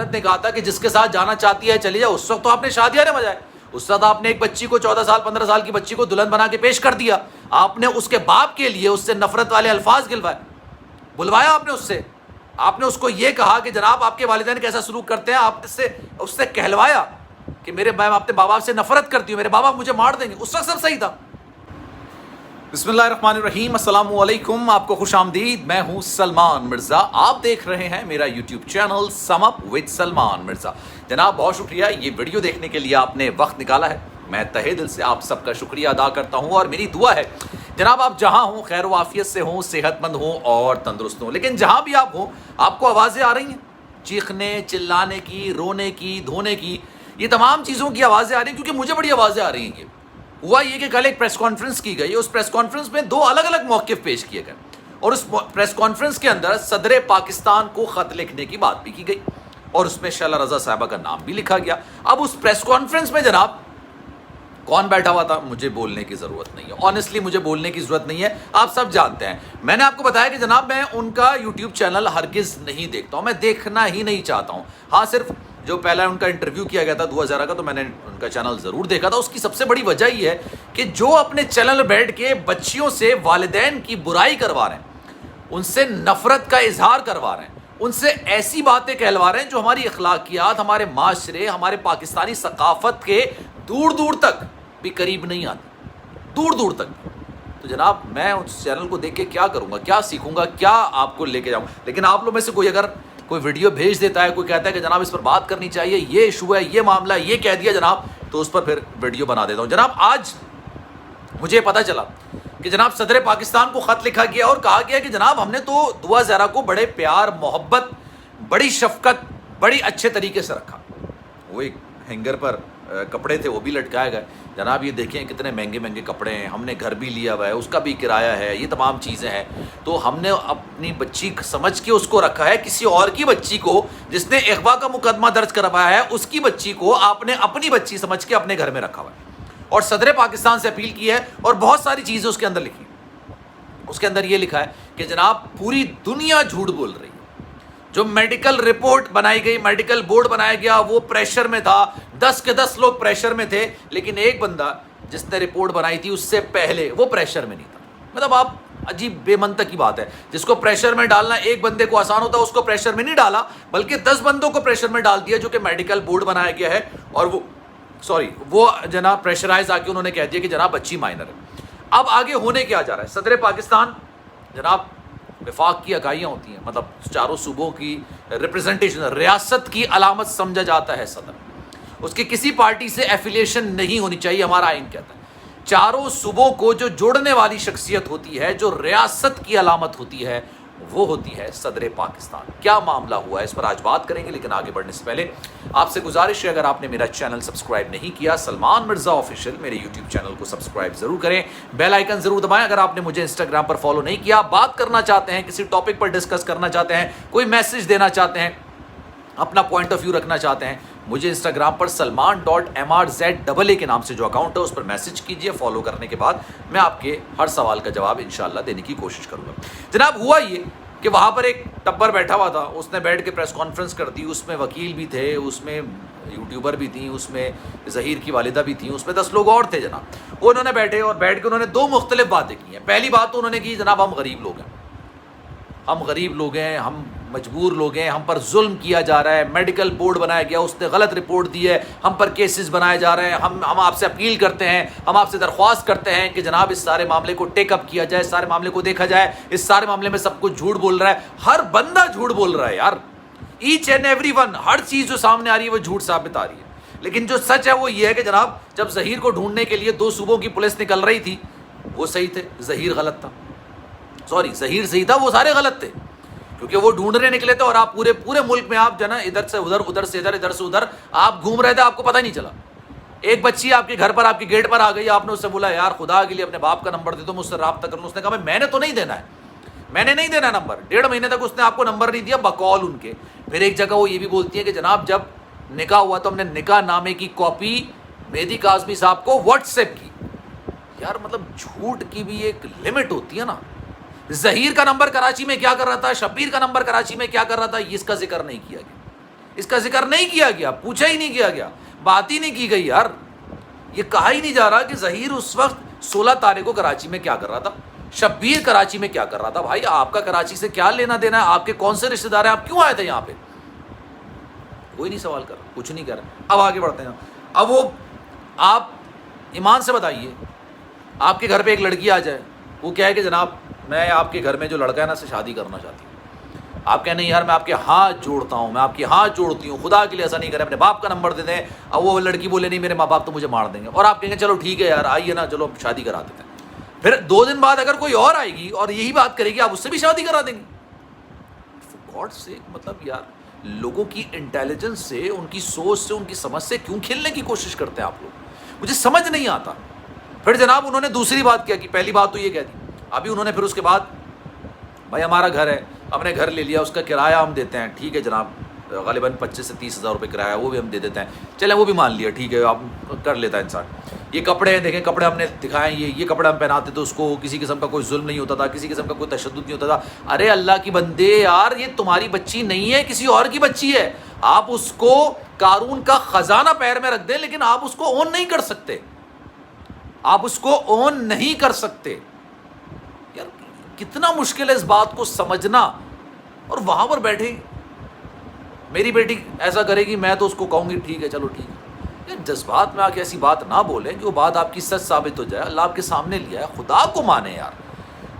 عدالت نے کہا تھا کہ جس کے ساتھ جانا چاہتی ہے چلی جائے، اس وقت تو آپ نے شادیاں نہ بجائے، اس وقت آپ نے ایک بچی کو 14 سال 15 سال کی بچی کو دلہن بنا کے پیش کر دیا، آپ نے اس کے باپ کے لیے اس سے نفرت والے الفاظ بلوایا، آپ نے اس کو یہ کہا کہ جناب آپ کے والدین کیسا سلوک کرتے ہیں، آپ اس سے کہلوایا کہ میں اپنے بابا سے نفرت کرتی ہوں، میرے بابا مجھے مار دیں گے، اس وقت سب صحیح تھا۔ بسم اللہ الرحمن الرحیم، السلام علیکم، آپ کو خوش آمدید، میں ہوں سلمان مرزا، آپ دیکھ رہے ہیں میرا YouTube channel some up with Salman Mirza. جناب بہت شکریہ یہ ویڈیو دیکھنے کے لیے آپ نے وقت نکالا ہے، میں تہہ دل سے آپ سب کا شکریہ ادا کرتا ہوں، اور میری دعا ہے جناب آپ جہاں ہوں خیر و عافیت سے ہوں، صحت مند ہوں اور تندرست ہوں، لیکن جہاں بھی آپ ہوں آپ کو آوازیں آ رہی ہیں چیخنے چلانے کی، رونے کی، دھونے کی، یہ تمام چیزوں کی آوازیں آ رہی ہیں، کیونکہ مجھے بڑی آوازیں آ رہی ہیں۔ ہوا یہ کہ کل ایک پریس کانفرنس کی گئی، اس پریس کانفرنس میں دو الگ الگ موقف پیش کیے گئے، اور اس پریس کانفرنس کے اندر صدر پاکستان کو خط لکھنے کی بات بھی کی گئی، اور اس میں شعلہ رضا صاحبہ کا نام بھی لکھا گیا۔ اب اس پریس کانفرنس میں جناب کون بیٹھا ہوا تھا مجھے بولنے کی ضرورت نہیں ہے، آنیسٹلی مجھے بولنے کی ضرورت نہیں ہے، آپ سب جانتے ہیں۔ میں نے آپ کو بتایا کہ جناب میں ان کا یوٹیوب چینل ہرگز نہیں دیکھتا ہوں، میں دیکھنا ہی نہیں چاہتا ہوں۔ ہاں صرف جو پہلا ان کا انٹرویو کیا گیا تھا 2000 کا، تو میں نے ان کا چینل ضرور دیکھا تھا۔ اس کی سب سے بڑی وجہ یہ ہے کہ جو اپنے چینل میں بیٹھ کے بچیوں سے والدین کی برائی کروا رہے ہیں، ان سے نفرت کا اظہار کروا رہے ہیں، ان سے ایسی باتیں کہلوا رہے ہیں جو ہماری اخلاقیات، ہمارے معاشرے، ہمارے پاکستانی ثقافت کے دور دور تک بھی قریب نہیں آتی، دور دور تک۔ تو جناب میں اس چینل کو دیکھ کے کیا کروں گا، کیا سیکھوں گا، کیا آپ کو لے کے جاؤں؟ لیکن آپ لوگ میں سے کوئی اگر کوئی ویڈیو بھیج دیتا ہے، کوئی کہتا ہے کہ جناب اس پر بات کرنی چاہیے، یہ ایشو ہے، یہ معاملہ ہے، یہ کہہ دیا جناب، تو اس پر پھر ویڈیو بنا دیتا ہوں۔ جناب آج مجھے پتہ چلا کہ جناب صدر پاکستان کو خط لکھا گیا اور کہا گیا کہ جناب ہم نے تو دعا زہرا کو بڑے پیار، محبت، بڑی شفقت، بڑی اچھے طریقے سے رکھا۔ وہ ایک ہینگر پر کپڑے تھے وہ بھی لٹکائے گئے، جناب یہ دیکھیں کتنے مہنگے مہنگے کپڑے ہیں، ہم نے گھر بھی لیا ہوا ہے، اس کا بھی کرایہ ہے، یہ تمام چیزیں ہیں، تو ہم نے اپنی بچی سمجھ کے اس کو رکھا ہے، کسی اور کی بچی کو جس نے اغوا کا مقدمہ درج کروایا ہے اس کی بچی کو آپ نے اپنی بچی سمجھ کے اپنے گھر میں رکھا ہوا ہے، اور صدر پاکستان سے اپیل کی ہے، اور بہت ساری چیزیں اس کے اندر لکھی۔ اس کے اندر یہ لکھا ہے کہ جناب پوری دنیا جھوٹ بول رہی ہے، جو میڈیکل رپورٹ بنائی گئی، میڈیکل بورڈ بنایا گیا، وہ پریشر میں تھا، 10 کے 10 لوگ پریشر میں تھے، لیکن ایک بندہ جس نے رپورٹ بنائی تھی اس سے پہلے وہ پریشر میں نہیں تھا۔ مطلب آپ عجیب بے منطق کی بات ہے، جس کو پریشر میں ڈالنا ایک بندے کو آسان ہوتا ہے، اس کو پریشر میں نہیں ڈالا، بلکہ 10 بندوں کو پریشر میں ڈال دیا، جو کہ میڈیکل بورڈ بنایا گیا ہے، اور وہ جناب پریشرائز آ کے انہوں نے کہہ دیا کہ جناب بچی مائنر ہے۔ اب آگے ہونے کیا جا رہا ہے؟ صدر پاکستان جناب وفاق کی اکائیاں ہوتی ہیں، مطلب چاروں صوبوں کی ریپرزنٹیشن، ریاست کی علامت سمجھا جاتا ہے صدر، اس کی کسی پارٹی سے ایفیلیشن نہیں ہونی چاہیے، ہمارا آئین کہتا ہے۔ چاروں صوبوں کو جو جوڑنے والی شخصیت ہوتی ہے، جو ریاست کی علامت ہوتی ہے، وہ ہوتی ہے صدر پاکستان۔ کیا معاملہ ہوا ہے اس پر آج بات کریں گے، لیکن آگے بڑھنے سے پہلے آپ سے گزارش ہے اگر آپ نے میرا چینل سبسکرائب نہیں کیا سلمان مرزا آفیشیل، میرے یوٹیوب چینل کو سبسکرائب ضرور کریں، بیل آئیکن ضرور دبائیں۔ اگر آپ نے مجھے انسٹاگرام پر فالو نہیں کیا، بات کرنا چاہتے ہیں، کسی ٹاپک پر ڈسکس کرنا چاہتے ہیں، کوئی میسج دینا چاہتے ہیں، اپنا پوائنٹ آف ویو رکھنا چاہتے ہیں، مجھے انسٹاگرام پر سلمان.mrza کے نام سے جو اکاؤنٹ ہے اس پر میسج کیجئے۔ فالو کرنے کے بعد میں آپ کے ہر سوال کا جواب انشاءاللہ دینے کی کوشش کروں گا۔ جناب ہوا یہ کہ وہاں پر ایک ٹبر بیٹھا ہوا تھا، اس نے بیٹھ کے پریس کانفرنس کر دی، اس میں وکیل بھی تھے، اس میں یوٹیوبر بھی تھیں، اس میں ظہیر کی والدہ بھی تھیں، اس میں 10 لوگ اور تھے جناب۔ انہوں نے بیٹھے اور بیٹھ کے انہوں نے دو مختلف باتیں کی ہیں۔ پہلی بات تو انہوں نے کی جناب ہم غریب لوگ ہیں، ہم غریب لوگ ہیں، ہم مجبور لوگ ہیں، ہم پر ظلم کیا جا رہا ہے، میڈیکل بورڈ بنایا گیا، اس نے غلط رپورٹ دی ہے، ہم پر کیسز بنائے جا رہے ہیں، ہم آپ سے اپیل کرتے ہیں، ہم آپ سے درخواست کرتے ہیں کہ جناب اس سارے معاملے کو ٹیک اپ کیا جائے، اس سارے معاملے کو دیکھا جائے، اس سارے معاملے میں سب کچھ جھوٹ بول رہا ہے، ہر بندہ جھوٹ بول رہا ہے یار، ایچ اینڈ ایوری ون، ہر چیز جو سامنے آ رہی ہے وہ جھوٹ ثابت آ رہی ہے۔ لیکن جو سچ ہے وہ یہ ہے کہ جناب جب ظہیر کو ڈھونڈنے کے لیے 2 صوبوں کی پولیس نکل رہی تھی، وہ صحیح تھے، ظہیر غلط تھا، ظہیر صحیح تھا، وہ سارے غلط تھے، کیونکہ وہ ڈھونڈنے نکلے تھے اور آپ پورے ملک میں آپ جو نا ادھر سے ادھر، ادھر سے ادھر، ادھر سے ادھر آپ گھوم رہے تھے، آپ کو پتہ نہیں چلا۔ ایک بچی آپ کے گھر پر، آپ کے گیٹ پر آ گئی، آپ نے اس سے بولا یار خدا کے لیے اپنے باپ کا نمبر دے دو، مجھ سے رابطہ کر لوں۔ اس نے کہا میں نے تو نہیں دینا ہے، میں نے نہیں دینا نمبر۔ 1.5 مہینے تک اس نے آپ کو نمبر نہیں دیا بقول ان کے۔ پھر ایک جگہ وہ یہ بھی بولتی ہے کہ جناب جب نکاح ہوا تو ہم نے نکاح نامے کی کاپی مہدی کاظمی صاحب کو واٹس ایپ کی۔ یار مطلب جھوٹ کی بھی ایک لمٹ ہوتی ہے نا۔ ظہیر کا نمبر کراچی میں کیا کر رہا تھا، شبیر کا نمبر کراچی میں کیا کر رہا تھا، اس کا ذکر نہیں کیا گیا، اس کا ذکر نہیں کیا گیا, پوچھا ہی نہیں کیا گیا, بات ہی نہیں کی گئی یار. یہ کہا ہی نہیں جا رہا کہ ظہیر اس وقت 16 تاریخ کو کراچی میں کیا کر رہا تھا, شبیر کراچی میں کیا کر رہا تھا. بھائی آپ کا کراچی سے کیا لینا دینا ہے, آپ کے کون سے رشتہ دار ہیں, آپ کیوں آئے تھے یہاں پہ؟ کوئی نہیں سوال کر رہا, کچھ نہیں کر رہا. اب آگے بڑھتے ہیں. اب وہ آپ ایمان سے بتائیے, آپ کے گھر پہ ایک لڑکی آ جائے, وہ کیا ہے کہ جناب میں آپ کے گھر میں جو لڑکا ہے نا سے شادی کرنا چاہتی ہوں. آپ کہیں نہیں یار میں آپ کے ہاتھ جوڑتا ہوں, میں آپ کے ہاتھ جوڑتی ہوں, خدا کے لیے ایسا نہیں کریں, اپنے باپ کا نمبر دے دیں. اب وہ لڑکی بولے نہیں میرے ماں باپ تو مجھے مار دیں گے, اور آپ کہیں گے چلو ٹھیک ہے یار آئیے نا, چلو شادی کرا دیتے ہیں. پھر 2 دن بعد اگر کوئی اور آئے گی اور یہی بات کرے گی, آپ اس سے بھی شادی کرا دیں گے. فار گاڈ سیک, مطلب یار لوگوں کی انٹیلیجنس سے, ان کی سوچ سے, ان کی سمجھ سے کیوں کھیلنے کی کوشش کرتے ہیں آپ لوگ, مجھے سمجھ نہیں آتا. پھر جناب انہوں نے دوسری بات کیا کہ پہلی بات تو یہ کہہ دی, ابھی انہوں نے پھر اس کے بعد بھائی ہمارا گھر ہے, ہم نے گھر لے لیا, اس کا کرایہ ہم دیتے ہیں, ٹھیک ہے جناب غالباً 25 سے 30 ہزار روپے کرایہ وہ بھی ہم دے دیتے ہیں, چلیں وہ بھی مان لیا, ٹھیک ہے آپ کر لیتا ہے انسان. یہ کپڑے دیکھیں, کپڑے ہم نے دکھائیں, یہ کپڑے ہم پہناتے تو اس کو کسی قسم کا کوئی ظلم نہیں ہوتا تھا, کسی قسم کا کوئی تشدد نہیں ہوتا تھا. ارے اللہ کی بندے یار, یہ تمہاری بچی نہیں ہے, کسی اور کی بچی ہے. آپ اس کو قارون کا خزانہ پیر میں رکھ دیں لیکن آپ اس کو اون نہیں کر سکتے, آپ اس کو اون نہیں کر سکتے. یار کتنا مشکل ہے اس بات کو سمجھنا. اور وہاں پر بیٹھے میری بیٹی ایسا کرے گی, میں تو اس کو کہوں گی ٹھیک ہے چلو ٹھیک ہے. یہ جذبات میں آ کے ایسی بات نہ بولیں کہ وہ بات آپ کی سچ ثابت ہو جائے. اللہ آپ کے سامنے لیا ہے, خدا کو مانے یار.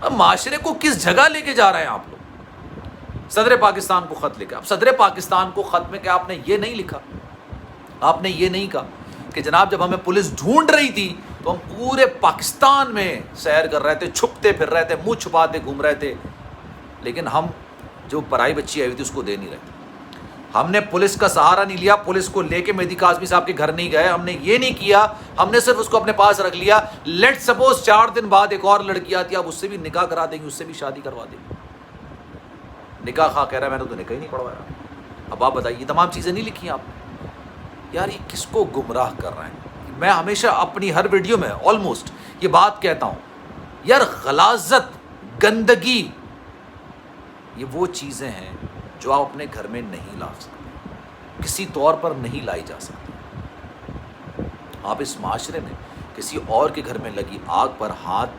اب معاشرے کو کس جگہ لے کے جا رہے ہیں آپ لوگ؟ صدر پاکستان کو خط لکھا. اب صدر پاکستان کو خط میں کیا آپ نے یہ نہیں لکھا, آپ نے یہ نہیں کہا کہ جناب جب ہمیں پولیس ڈھونڈ رہی تھی تو ہم پورے پاکستان میں سیر کر رہے تھے, چھپتے پھر رہے تھے, منہ چھپاتے گھوم رہے تھے, لیکن ہم جو پرائی بچی آئی ہوئی تھی اس کو دے نہیں رہے تھے. ہم نے پولیس کا سہارا نہیں لیا, پولیس کو لے کے مہدی کاظمی صاحب کے گھر نہیں گئے, ہم نے یہ نہیں کیا, ہم نے صرف اس کو اپنے پاس رکھ لیا. لیٹ سپوز 4 دن بعد ایک اور لڑکی آتی ہے, آپ اس سے بھی نکاح کرا دیں گے, اس سے بھی شادی کروا دیں گے. نکاح خواہ کہہ رہا ہے میں نے تو نکاح ہی نہیں پڑھوایا. اب آپ بتائیے, یہ تمام چیزیں نہیں لکھی ہیں آپ نے یار, یہ کس کو گمراہ کر رہے ہیں؟ میں ہمیشہ اپنی ہر ویڈیو میں آلموسٹ یہ بات کہتا ہوں یار, غلاظت, گندگی, یہ وہ چیزیں ہیں جو آپ اپنے گھر میں نہیں لا سکتے, کسی طور پر نہیں لائی جا سکتی. آپ اس معاشرے میں کسی اور کے گھر میں لگی آگ پر ہاتھ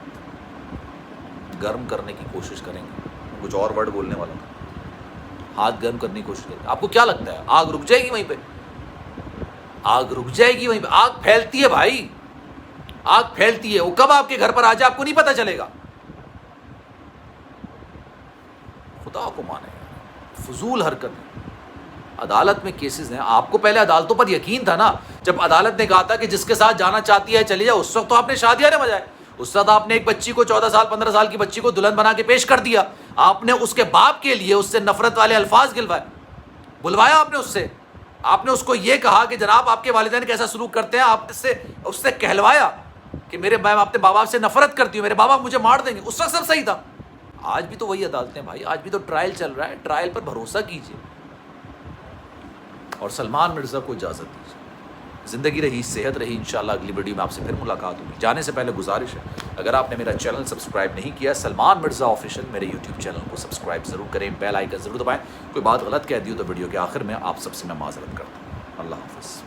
گرم کرنے کی کوشش کریں گے, کچھ اور ورڈ بولنے والا تھا, ہاتھ گرم کرنے کی کوشش کریں گے, آپ کو کیا لگتا ہے آگ رک جائے گی وہیں پہ؟ آگ رک جائے گی وہیں پہ. آگ پھیلتی ہے بھائی, آگ پھیلتی ہے, وہ کب آپ کے گھر پر آ جائے آپ کو نہیں پتہ چلے گا. خدا کو مانے, فضول حرکت ہے. عدالت میں کیسز ہیں, آپ کو پہلے عدالتوں پر یقین تھا نا, جب عدالت نے کہا تھا کہ جس کے ساتھ جانا چاہتی ہے چلی جائے, اس وقت تو آپ نے شادیاں نہ بجائے, اس وقت آپ نے ایک بچی کو 14 سال 15 سال کی بچی کو دلہن بنا کے پیش کر دیا. آپ نے اس کے باپ کے لیے اس سے نفرت والے الفاظ بلوایا آپ نے آپ نے اس کو یہ کہا کہ جناب آپ کے والدین کیسا سلوک کرتے ہیں, آپ اس سے کہلوایا کہ میں اپنے باپ سے نفرت کرتی ہوں, میرے باپ مجھے مار دیں گے. اس وقت سب صحیح تھا. آج بھی تو وہی عدالتیں بھائی, آج بھی تو ٹرائل چل رہا ہے, ٹرائل پر بھروسہ کیجیے اور سلمان مرزا کو اجازت دیجیے. زندگی رہی, صحت رہی, انشاءاللہ اگلی ویڈیو میں آپ سے پھر ملاقات ہوگی. جانے سے پہلے گزارش ہے, اگر آپ نے میرا چینل سبسکرائب نہیں کیا, سلمان مرزا آفیشیل میرے یوٹیوب چینل کو سبسکرائب ضرور کریں, بیل آئیکن ضرور دبائیں. کوئی بات غلط کہہ دی ہو تو ویڈیو کے آخر میں آپ سب سے میں معذرت کرتا ہوں. اللہ حافظ.